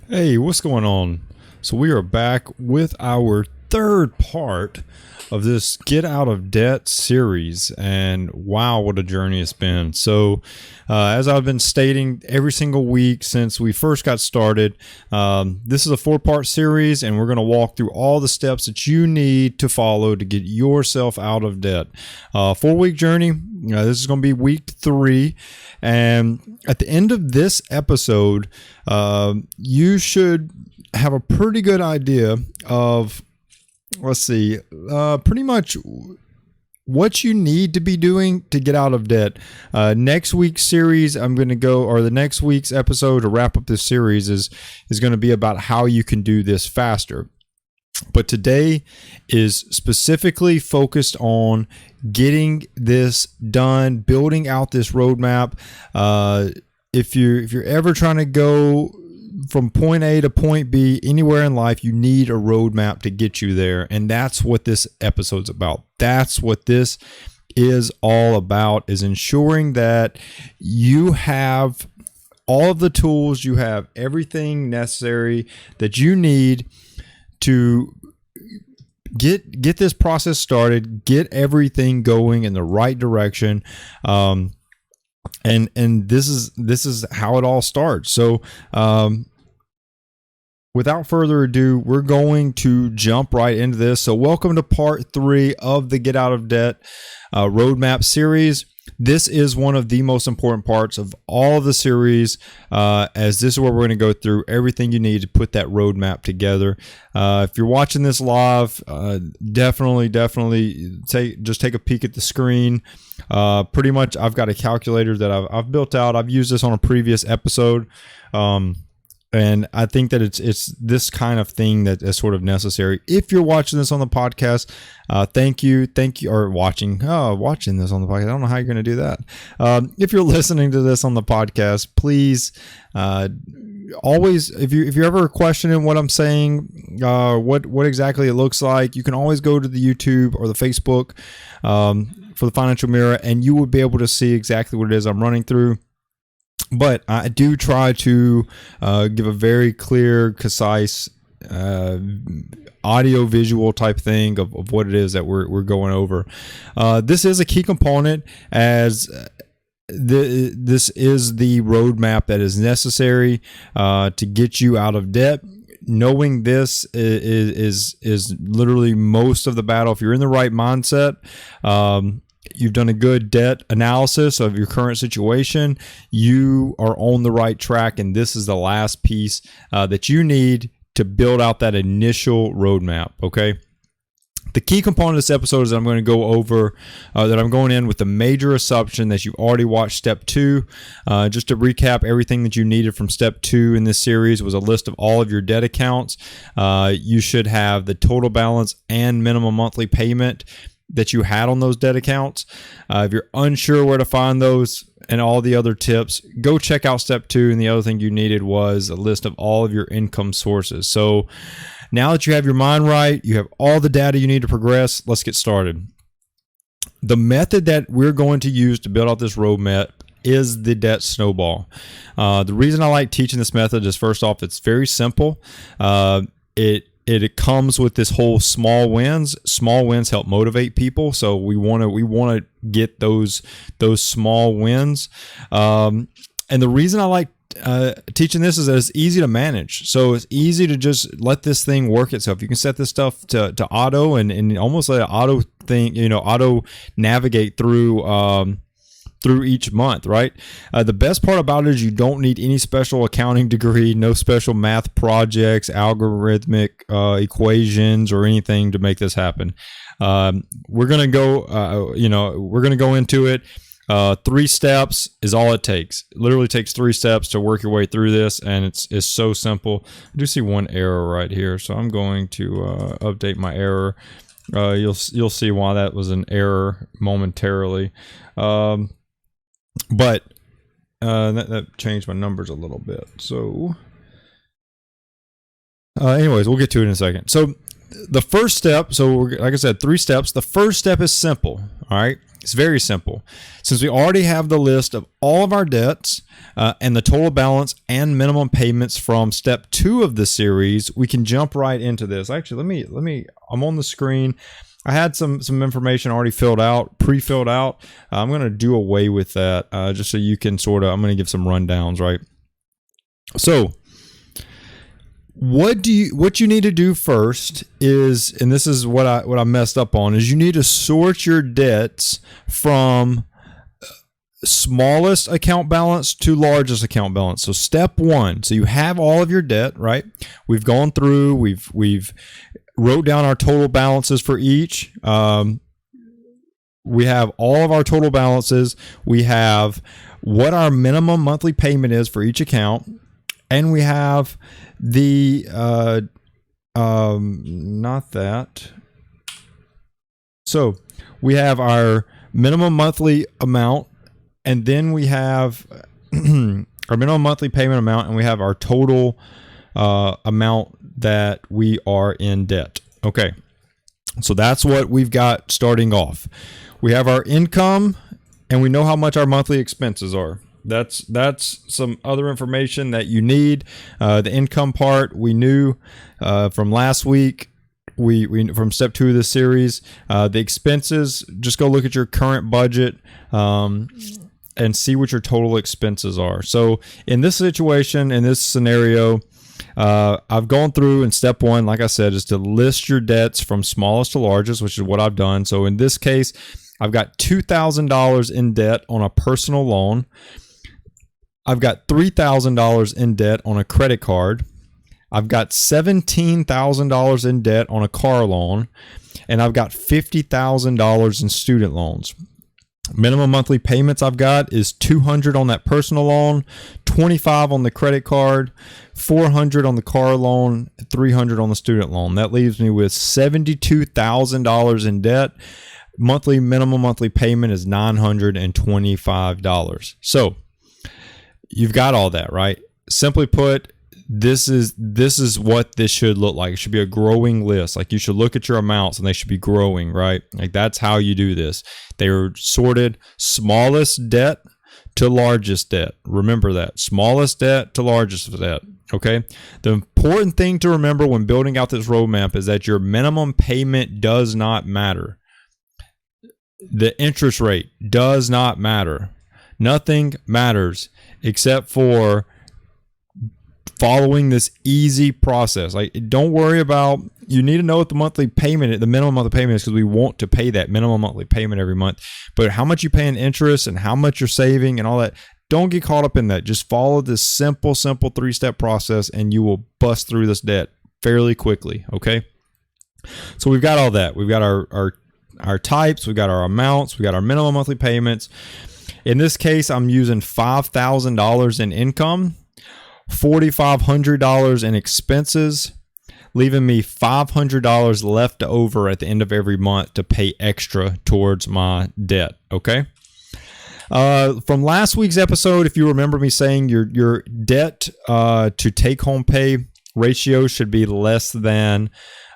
Hey, what's going on? So we are back with our third part of this Get Out of Debt series, and wow, what a journey it's been. So as I've been stating every single week since we first got started, this is a four-part series, and we're going to walk through all the steps that you need to follow to get yourself out of debt. 4-week journey. This is going to be week 3, and at the end of this episode, you should have a pretty good idea of, pretty much what you need to be doing to get out of debt. Next week's series, the next week's episode to wrap up this series is going to be about how you can do this faster. But today is specifically focused on getting this done, building out this roadmap. If you're ever trying to go from point A to point B anywhere in life, you need a roadmap to get you there. And that's what this episode's about. That's what this is all about, is ensuring that you have all of the tools, you have everything necessary that you need to get this process started, get everything going in the right direction. And this is how it all starts. So without further ado, we're going to jump right into this. So welcome to part 3 of the Get Out of Debt roadmap series. This is one of the most important parts of all of the series, as this is where we're going to go through everything you need to put that roadmap together. If you're watching this live, definitely take a peek at the screen. Pretty much, I've got a calculator that I've built out. I've used this on a previous episode. And I think that it's this kind of thing that is sort of necessary. If you're watching this on the podcast, thank you, or watching this on the podcast. I don't know how you're going to do that. If you're listening to this on the podcast, please, always, if you're ever questioning what I'm saying, what exactly it looks like, you can always go to the YouTube or the Facebook for the Financial Mirror, and you will be able to see exactly what it is I'm running through. But I do try to give a very clear, concise, audio visual type thing of what it is that we're going over. This is a key component, as this is the roadmap that is necessary to get you out of debt. Knowing this is literally most of the battle. If you're in the right mindset, you've done a good debt analysis of your current situation, you are on the right track, and this is the last piece that you need to build out that initial roadmap, okay? The key component of this episode is that I'm going to go over, that I'm going in with the major assumption that you already watched step 2. Just to recap, everything that you needed from step 2 in this series was a list of all of your debt accounts. You should have the total balance and minimum monthly payment that you had on those debt accounts. If you're unsure where to find those and all the other tips, go check out step 2. And the other thing you needed was a list of all of your income sources. So now that you have your mind right, you have all the data you need to progress, let's get started. The method that we're going to use to build out this roadmap is the Debt Snowball. The reason I like teaching this method is, first off, it's very simple. It comes with this whole small wins. Small wins help motivate people, so we want to get those small wins. And the reason I like teaching this is that it's easy to manage. So it's easy to just let this thing work itself. You can set this stuff to auto and almost let it auto navigate through each month, right? The best part about it is you don't need any special accounting degree, no special math projects, algorithmic equations, or anything to make this happen. We're gonna go into it. 3 steps is all it takes. It literally takes 3 steps to work your way through this, and it's so simple. I do see one error right here, so I'm going to update my error. You'll see why that was an error momentarily. But that changed my numbers a little bit. So anyways, we'll get to it in a second. So the first step, like I said, 3 steps. The first step is simple. All right. It's very simple. since we already have the list of all of our debts and the total balance and minimum payments from step 2 of the series, we can jump right into this. Actually, let me. I'm on the screen. I had some information already pre-filled out. I'm going to do away with that just so you can I'm going to give some rundowns, right? So what you need to do first is, and this is what I messed up on, is you need to sort your debts from smallest account balance to largest account balance. So step 1, so you have all of your debt, right? We've gone through, we've wrote down our total balances for each. We have all of our total balances. We have what our minimum monthly payment is for each account, and we have the not that. So we have our minimum monthly amount, and then we have our minimum monthly payment amount, and we have our total amount that we are in debt. Okay, so that's what we've got starting off. We have our income, and we know how much our monthly expenses are. That's some other information that you need. The income part we knew from last week. We from step 2 of this series. The expenses, just go look at your current budget and see what your total expenses are. So in this situation, in this scenario, I've gone through, and step 1, like I said, is to list your debts from smallest to largest, which is what I've done. So in this case, I've got $2,000 in debt on a personal loan. I've got $3,000 in debt on a credit card. I've got $17,000 in debt on a car loan, and I've got $50,000 in student loans. Minimum monthly payments I've got is $200 on that personal loan, $25 on the credit card, $400 on the car loan, $300 on the student loan. That leaves me with $72,000 in debt. Minimum monthly payment is $925. So you've got all that, right? Simply put, this is what this should look like. It should be a growing list. Like, you should look at your amounts and they should be growing, right? Like, that's how you do this. They are sorted smallest debt to largest debt. Remember that. Smallest debt to largest debt. Okay. The important thing to remember when building out this roadmap is that your minimum payment does not matter. The interest rate does not matter. Nothing matters except for following this easy process. Like, don't worry about, you need to know what the minimum monthly payment is, because we want to pay that minimum monthly payment every month. But how much you pay in interest and how much you're saving and all that, don't get caught up in that. Just follow this simple 3-step process and you will bust through this debt fairly quickly. Okay. So we've got all that. We've got our types, we've got our amounts, we got our minimum monthly payments. In this case, I'm using $5,000 in income, $4,500 in expenses, leaving me $500 left over at the end of every month to pay extra towards my debt. Okay. From last week's episode, if you remember me saying your debt to take home pay ratio should be less than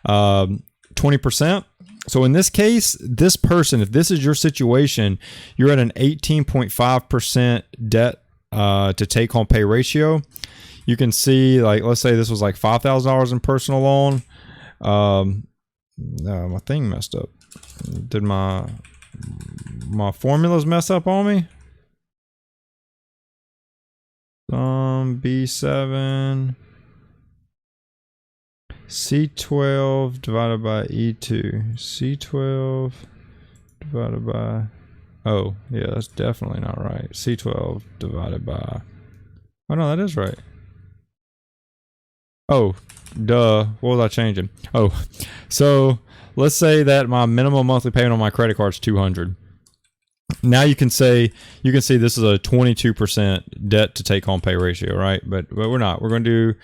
20%. So in this case, this person, if this is your situation, you're at an 18.5% debt to take home pay ratio. You can see, like, let's say this was like $5,000 in personal loan. My thing messed up. Did my formulas mess up on me? B7 C12 divided by E2. C12 divided by, oh yeah, that's definitely not right. C12 divided by, oh no, that is right. Oh, duh. What was I changing? Oh, so let's say that my minimum monthly payment on my credit card is $200. Now you can see this is a 22% debt to take home pay ratio, right? But we're not. We're going to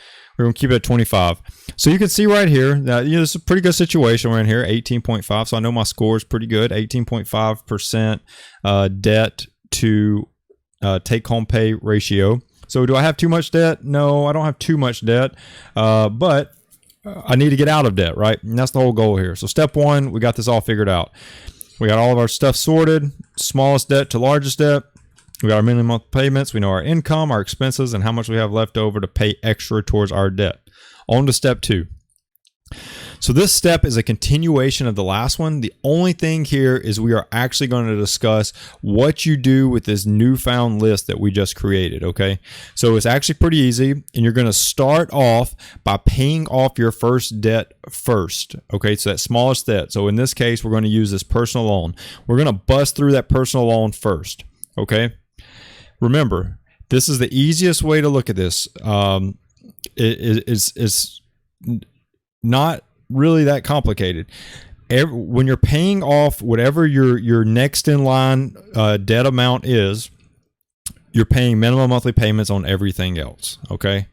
keep it at 25. So you can see right here that, this is a pretty good situation we're in here, 18.5. So I know my score is pretty good, 18.5% debt to take home pay ratio. So do I have too much debt? No, I don't have too much debt, but I need to get out of debt, right? And that's the whole goal here. So step 1, we got this all figured out. We got all of our stuff sorted, smallest debt to largest debt. We got our minimum monthly payments. We know our income, our expenses, and how much we have left over to pay extra towards our debt. On to step 2. So this step is a continuation of the last one. The only thing here is we are actually going to discuss what you do with this newfound list that we just created, okay? So it's actually pretty easy, and you're going to start off by paying off your first debt first, okay? So that smallest debt. So in this case, we're going to use this personal loan. We're going to bust through that personal loan first, okay? Remember, this is the easiest way to look at this. It's not really that complicated. When you're paying off whatever your next in line debt amount is, you're paying minimum monthly payments on everything else, okay?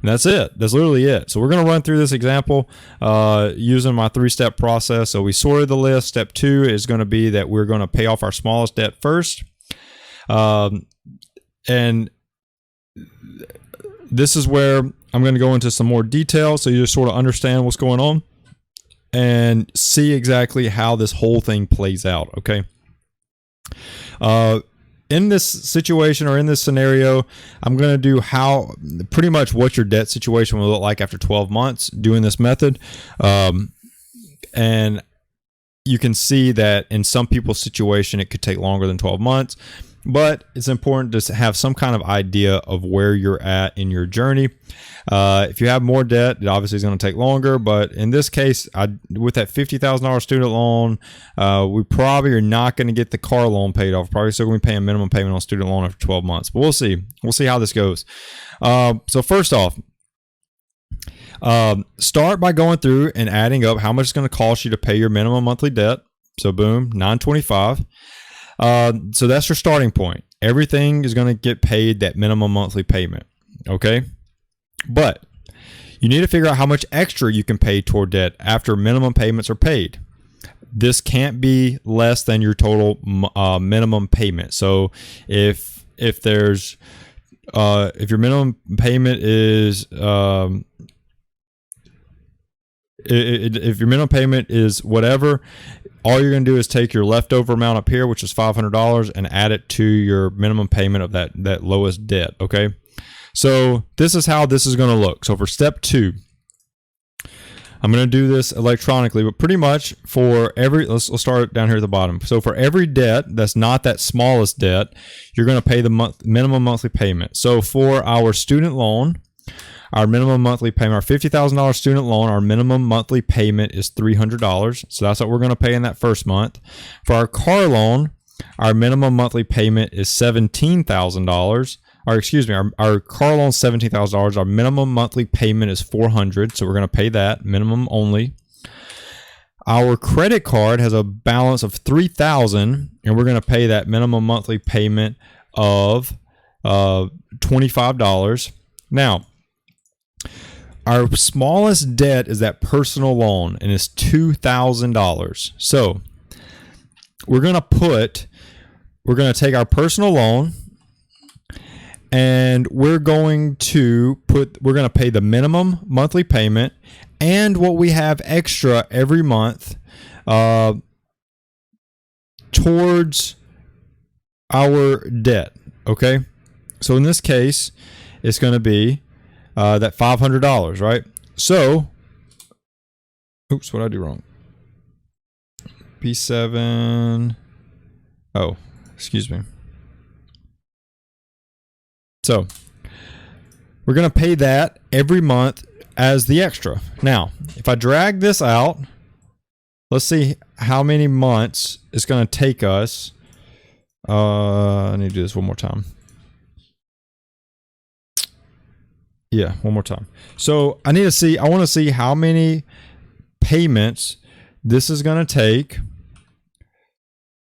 And that's it. That's literally it. So we're going to run through this example using my 3-step process. So we sorted the list. Step 2 is going to be that we're going to pay off our smallest debt first. And this is where I'm going to go into some more detail so you just sort of understand what's going on and see exactly how this whole thing plays out, okay? In this situation or in this scenario, I'm going to do pretty much what your debt situation will look like after 12 months doing this method. And you can see that in some people's situation, it could take longer than 12 months. But it's important to have some kind of idea of where you're at in your journey. If you have more debt, it obviously is going to take longer. But in this case, with that $50,000 student loan, we probably are not going to get the car loan paid off. Probably still going to be paying a minimum payment on student loan after 12 months. But we'll see. We'll see how this goes. So first off, start by going through and adding up how much it's going to cost you to pay your minimum monthly debt. So boom, $925. So that's your starting point. Everything is going to get paid that minimum monthly payment. Okay. But you need to figure out how much extra you can pay toward debt after minimum payments are paid. This can't be less than your total minimum payment. So if your minimum payment is if your minimum payment is whatever, all you're going to do is take your leftover amount up here, which is $500, and add it to your minimum payment of that lowest debt, okay? So this is how this is going to look. So for step 2, I'm going to do this electronically, but pretty much for let's start down here at the bottom. So for every debt that's not that smallest debt, you're going to pay the minimum monthly payment. So for our student loan, our minimum monthly payment, our $50,000 student loan, our minimum monthly payment is $300. So that's what we're going to pay in that first month. For our car loan, our minimum monthly payment is $17,000. Or excuse me, our car loan is $17,000. Our minimum monthly payment is $400. So we're going to pay that minimum only. Our credit card has a balance of $3,000, and we're going to pay that minimum monthly payment of $25. Now, our smallest debt is that personal loan, and it's $2,000. So we're going to take our personal loan, and we're going to pay the minimum monthly payment and what we have extra every month towards our debt. Okay. So in this case, it's going to be that $500, right? So, oops, what did I do wrong? P7. Oh, excuse me. So, we're going to pay that every month as the extra. Now, if I drag this out, let's see how many months it's going to take us. I need to do this one more time. Yeah, one more time. So I want to see how many payments this is going to take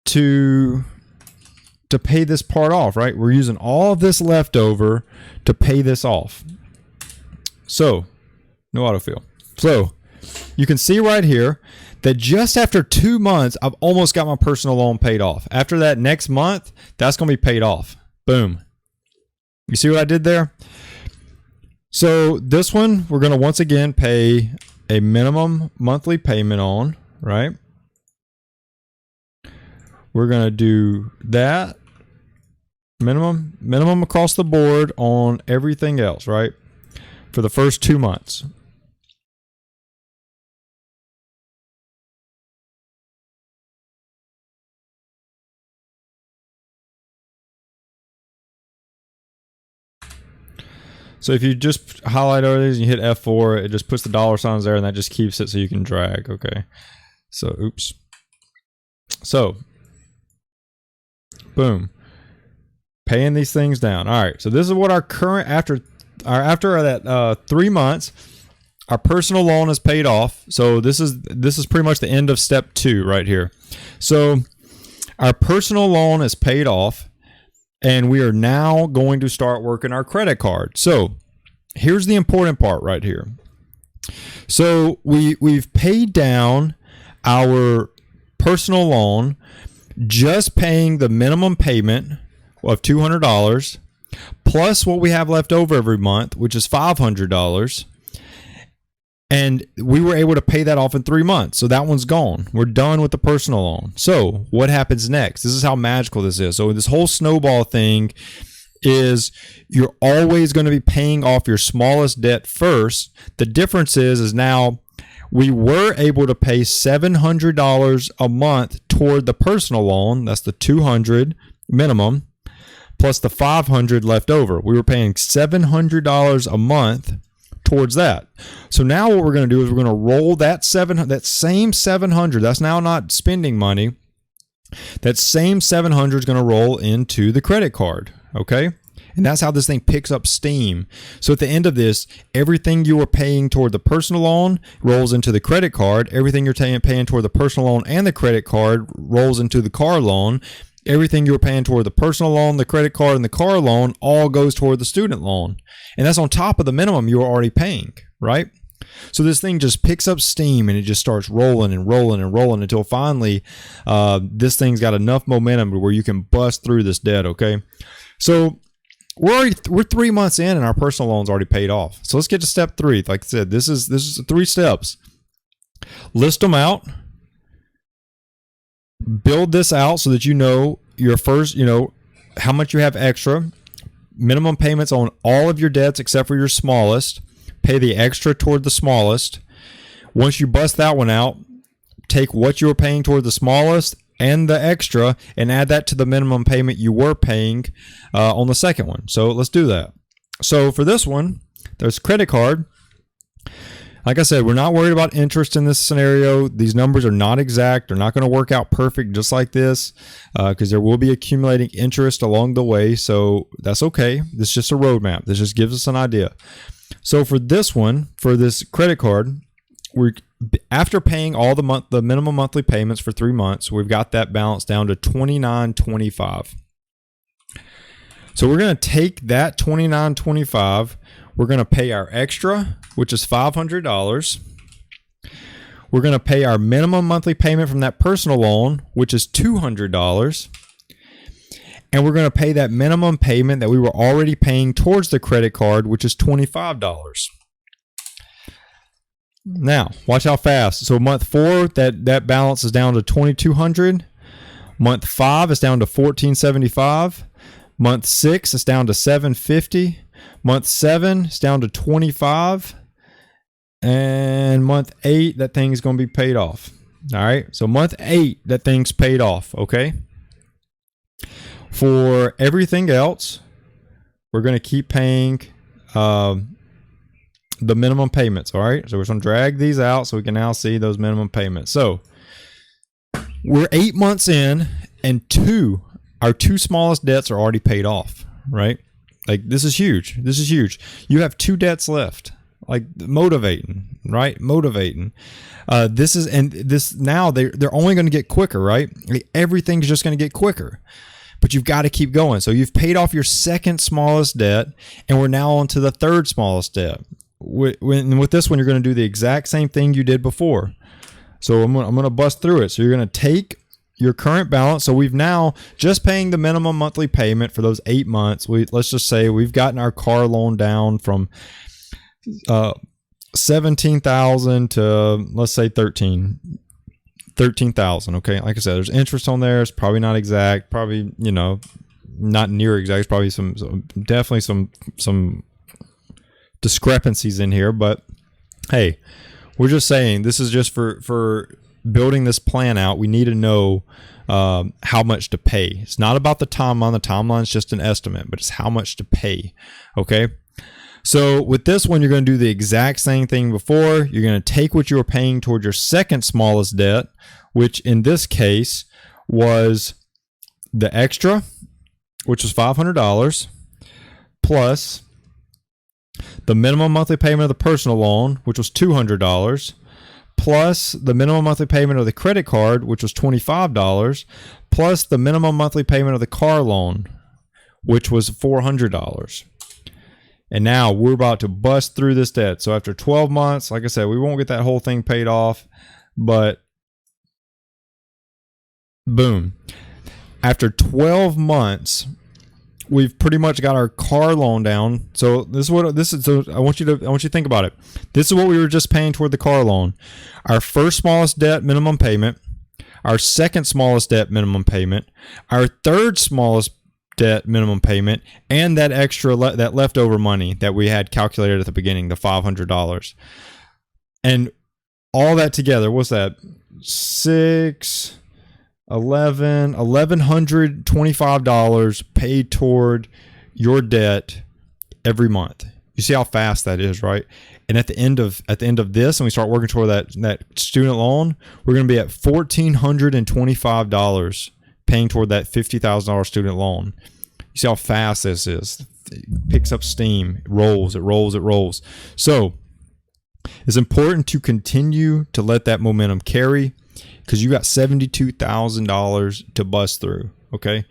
to pay this part off, right? We're using all of this leftover to pay this off. So, no autofill. So, you can see right here that just after 2 months, I've almost got my personal loan paid off. After that next month, that's going to be paid off. Boom. You see what I did there? So this one, we're going to once again pay a minimum monthly payment on, right? we're going to do that minimum across the board on everything else, right? For the first 2 months. So if you just highlight all these and you hit F4, it just puts the dollar signs there and that just keeps it so you can drag. Okay. So, oops. So, boom. Paying these things down. All right. So this is what our current, after that 3 months, our personal loan is paid off. So this is pretty much the end of step 2 right here. So our personal loan is paid off. And we are now going to start working our credit card. So here's the important part right here. So we've paid down our personal loan, just paying the minimum payment of $200 plus what we have left over every month, which is $500. And we were able to pay that off in 3 months. So that one's gone. We're done with the personal loan. So what happens next? This is how magical this is. So this whole snowball thing is you're always going to be paying off your smallest debt first. The difference is now we were able to pay $700 a month toward the personal loan. That's the $200 minimum plus the $500 left over. We were paying $700 a month towards that. So now what we're going to do is we're going to roll that same 700. That's now not spending money. That same 700 is going to roll into the credit card. Okay. And that's how this thing picks up steam. So at the end of this, everything you were paying toward the personal loan rolls into the credit card. Everything you're paying toward the personal loan and the credit card rolls into the car loan. Everything you were paying toward the personal loan, the credit card, and the car loan all goes toward the student loan. And that's on top of the minimum you were already paying, right? So this thing just picks up steam and it just starts rolling and rolling and rolling until finally this thing's got enough momentum where you can bust through this debt, okay? So we're 3 months in and our personal loan's already paid off. So let's get to step 3. Like I said, this is 3 steps. List them out. Build this out so that you know your first, how much you have extra. Minimum payments on all of your debts except for your smallest. Pay the extra toward the smallest. Once you bust that one out, take what you were paying toward the smallest and the extra and add that to the minimum payment you were paying on the second one. So let's do that. So for this one, there's credit card. Like I said, we're not worried about interest in this scenario. These numbers are not exact. They're not going to work out perfect just like this because there will be accumulating interest along the way. So that's okay. This is just a roadmap. This just gives us an idea. So for this one, for this credit card, we're after paying all the minimum monthly payments for 3 months, we've got that balance down to $29.25. So we're going to take that $29.25. We're going to pay our extra, which is $500. We're going to pay our minimum monthly payment from that personal loan, which is $200. And we're going to pay that minimum payment that we were already paying towards the credit card, which is $25. Now, watch how fast. So month 4, that balance is down to $2,200. Month 5 is down to $1,475. Month 6 is down to $750. Month 7 is down to $25. And month 8, that thing is going to be paid off. All right. So month 8, that thing's paid off. Okay. For everything else, we're going to keep paying the minimum payments. All right. So we're going to drag these out so we can now see those minimum payments. So we're 8 months in and our two smallest debts are already paid off. Right. Like this is huge. This is huge. You have 2 debts left. Like motivating, right? Motivating. This now they're only going to get quicker, right? Like, everything's just going to get quicker. But you've got to keep going. So you've paid off your second smallest debt, and we're now on to the third smallest debt. With this one, you're going to do the exact same thing you did before. So I'm going to bust through it. So you're going to take your current balance. So we've now just paying the minimum monthly payment for those 8 months. Let's just say we've gotten our car loan down from $17,000 to let's say $13,000. 13,000. Okay, like I said, there's interest on there. It's probably not exact. Probably, you know, not near exact. It's probably definitely some discrepancies in here. But hey, we're just saying this is just for building this plan out. We need to know how much to pay. It's not about the timeline. The timeline is just an estimate, but it's how much to pay. Okay. So with this one, you're going to do the exact same thing before. You're going to take what you were paying toward your second smallest debt, which in this case was the extra, which was $500, plus the minimum monthly payment of the personal loan, which was $200, plus the minimum monthly payment of the credit card, which was $25, plus the minimum monthly payment of the car loan, which was $400. And now we're about to bust through this debt. So after 12 months, like I said, we won't get that whole thing paid off, but boom. After 12 months, we've pretty much got our car loan down. So so I want you to think about it. This is what we were just paying toward the car loan. Our first smallest debt minimum payment, our second smallest debt minimum payment, our third smallest debt minimum payment, and that extra that leftover money that we had calculated at the beginning, the $500. And all that together, what's that? $1,125 paid toward your debt every month. You see how fast that is, right? And at the end of this, and we start working toward that student loan, we're going to be at $1,425 paying toward that $50,000 student loan. You see how fast this is. It picks up steam. It rolls. So it's important to continue to let that momentum carry, because you got $72,000 to bust through. Okay.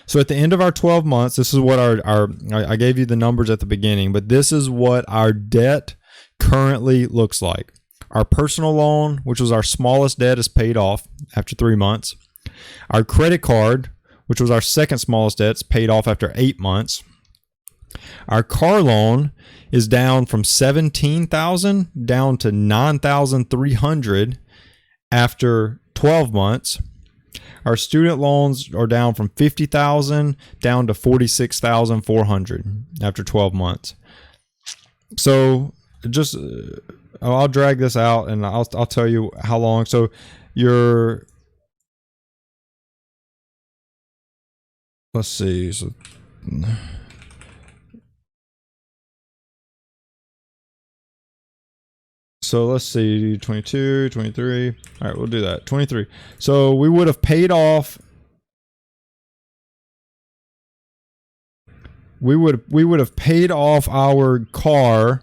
So at the end of our 12 months, this is what I gave you the numbers at the beginning, but this is what our debt currently looks like. Our personal loan, which was our smallest debt, is paid off after 3 months. Our credit card, which was our second smallest debt, is paid off after 8 months. Our car loan is down from $17,000 down to $9,300 after 12 months. Our student loans are down from $50,000 down to $46,400 after 12 months. So just I'll drag this out and I'll tell you how long. So let's see. So let's see, 22, 23. All right, we'll do that. 23. So we would have paid off. We would have paid off our car.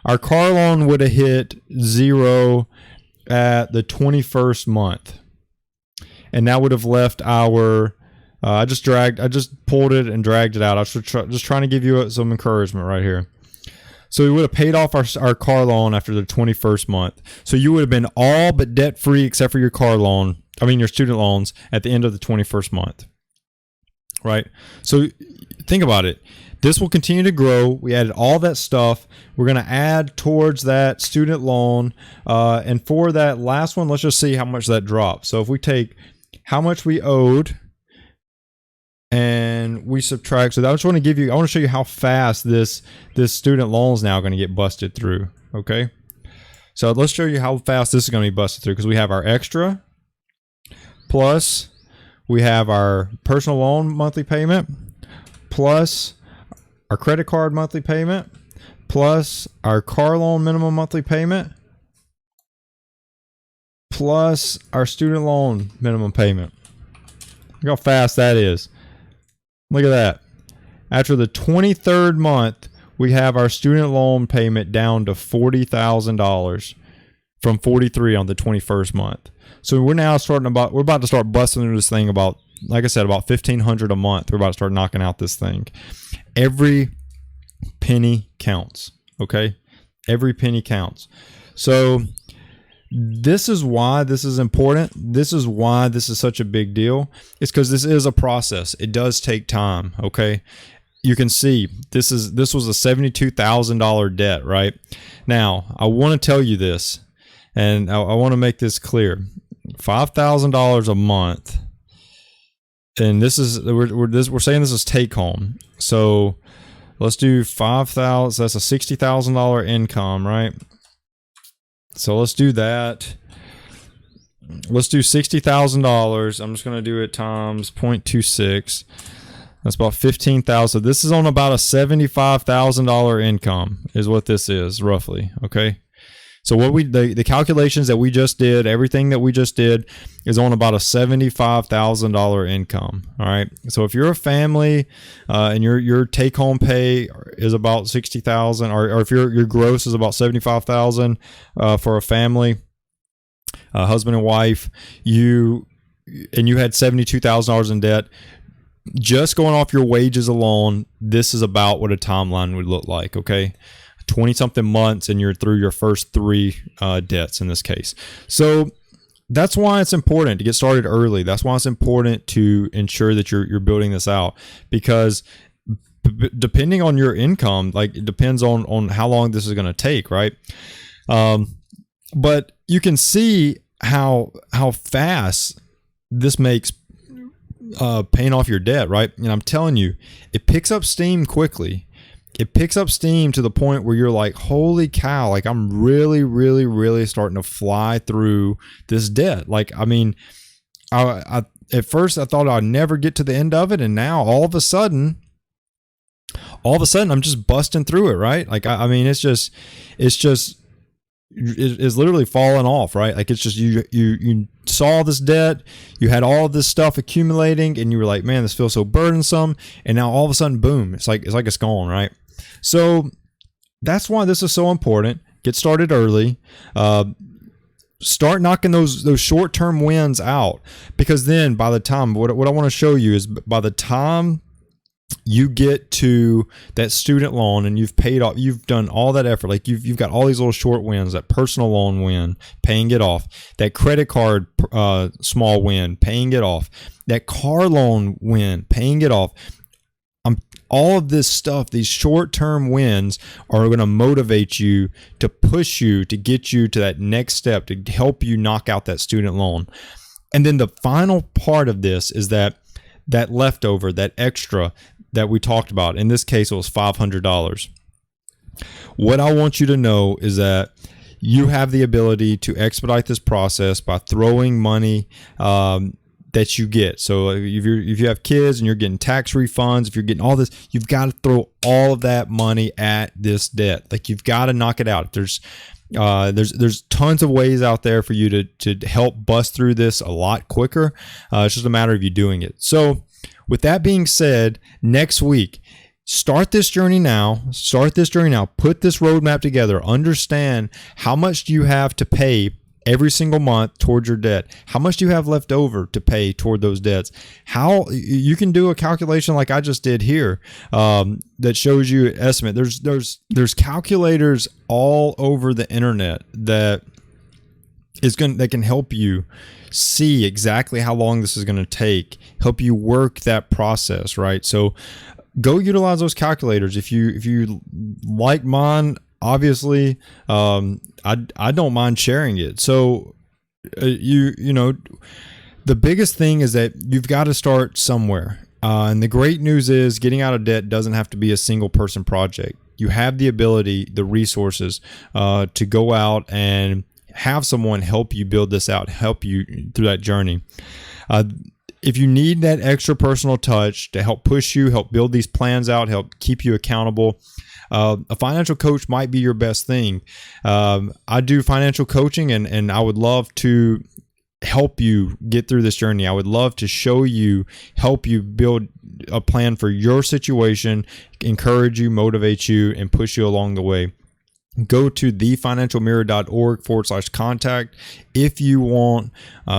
Our car loan would have hit zero at the 21st month, and that would have left our. I just pulled it and dragged it out. I was just trying to give you some encouragement right here. So we would have paid off our car loan after the 21st month. So you would have been all but debt free except for your car loan. I mean, your student loans at the end of the 21st month. Right? So think about it. This will continue to grow. We added all that stuff. We're going to add towards that student loan. And for that last one, let's just see how much that drops. So if we take how much we owed and we subtract, so I want to show you how fast this student loan is now going to get busted through. Okay. So let's show you how fast this is going to be busted through, because we have our extra, plus we have our personal loan monthly payment, plus our credit card monthly payment, plus our car loan minimum monthly payment, plus our student loan minimum payment. Look how fast that is. Look at that. After the 23rd month, we have our student loan payment down to $40,000 from $43,000 on the 21st month. So we're about to start busting through this thing about, like I said, about $1,500 a month. We're about to start knocking out this thing. Every penny counts. Okay? Every penny counts. So this is why this is important. This is why this is such a big deal. It's because this is a process. It does take time. Okay. You can see this was a $72,000 debt, right? Now, I want to tell you this, and I want to make this clear. $5,000 a month, and this is we're saying this is take home. So let's do 5,000. That's a $60,000 income, right? So let's do that. Let's do $60,000. I'm just going to do it times 0.26. That's about 15,000. This is on about a $75,000 income is what this is roughly. Okay. So what the calculations that we just did, everything that we just did is on about a $75,000 income. All right. So if you're a family and your take home pay is about 60,000, or if your gross is about 75,000 for a family, husband and wife, you had $72,000 in debt, just going off your wages alone, this is about what a timeline would look like. Okay. 20 something months and you're through your first three debts in this case. So that's why it's important to get started early. That's why it's important to ensure that you're building this out, because depending on your income, like it depends on how long this is going to take. Right. But you can see how fast this makes paying off your debt, right? And I'm telling you, it picks up steam quickly. It picks up steam to the point where you're like, holy cow, like I'm really, really, really starting to fly through this debt. Like, I mean, I at first I thought I'd never get to the end of it, and now all of a sudden I'm just busting through it, right? Like, I mean, it's literally falling off, right? Like it's just you saw this debt, you had all of this stuff accumulating, and you were like, man, this feels so burdensome, and now all of a sudden, boom, it's like it's gone, right? So that's why this is so important. Get started early. Start knocking those short-term wins out, because then by the time what I want to show you is by the time you get to that student loan and you've paid off, you've done all that effort, like you've got all these little short wins, that personal loan win, paying it off, that credit card small win, paying it off, that car loan win, paying it off. All of this stuff, these short-term wins are going to motivate you, to push you, to get you to that next step, to help you knock out that student loan. And then the final part of this is that leftover, that extra that we talked about. In this case, it was $500. What I want you to know is that you have the ability to expedite this process by throwing money that you get. So if you have kids and you're getting tax refunds, if you're getting all this, you've got to throw all of that money at this debt. Like you've got to knock it out. There's tons of ways out there for you to help bust through this a lot quicker. It's just a matter of you doing it. So with that being said, next week, start this journey now. Put this roadmap together. Understand how much do you have to pay every single month towards your debt. How much do you have left over to pay toward those debts? How you can do a calculation like I just did here that shows you an estimate. There's calculators all over the internet that can help you see exactly how long this is going to take, help you work that process, right? So go utilize those calculators. If you like mine, obviously, I don't mind sharing it. So you know, the biggest thing is that you've got to start somewhere. And the great news is getting out of debt doesn't have to be a single person project. You have the ability, the resources to go out and have someone help you build this out, help you through that journey. If you need that extra personal touch to help push you, help build these plans out, help keep you accountable, a financial coach might be your best thing. I do financial coaching, and I would love to help you get through this journey. I would love to show you, help you build a plan for your situation, encourage you, motivate you, and push you along the way. Go to thefinancialmirror.org/contact if you want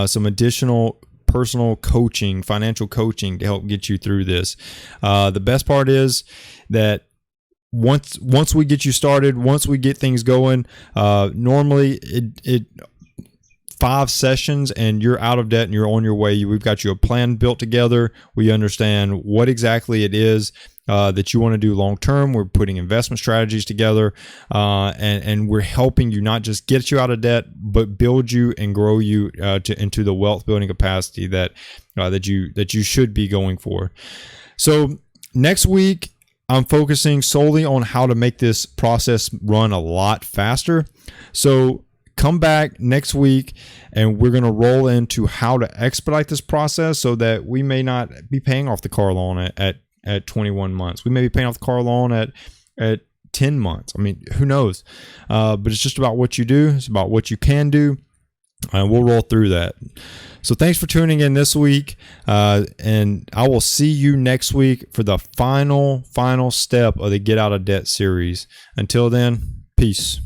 some additional personal coaching, financial coaching to help get you through this. The best part is that once we get you started, once we get things going, normally it 5 sessions and you're out of debt and you're on your way. We've got you a plan built together. We understand what exactly it is that you want to do long term. We're putting investment strategies together, and we're helping you not just get you out of debt, but build you and grow you into the wealth building capacity that you should be going for. So next week, I'm focusing solely on how to make this process run a lot faster. So come back next week and we're going to roll into how to expedite this process so that we may not be paying off the car loan at 21 months. We may be paying off the car loan at 10 months. I mean, who knows? But it's just about what you do. It's about what you can do. And we'll roll through that. So thanks for tuning in this week. And I will see you next week for the final step of the Get Out of Debt series. Until then, peace.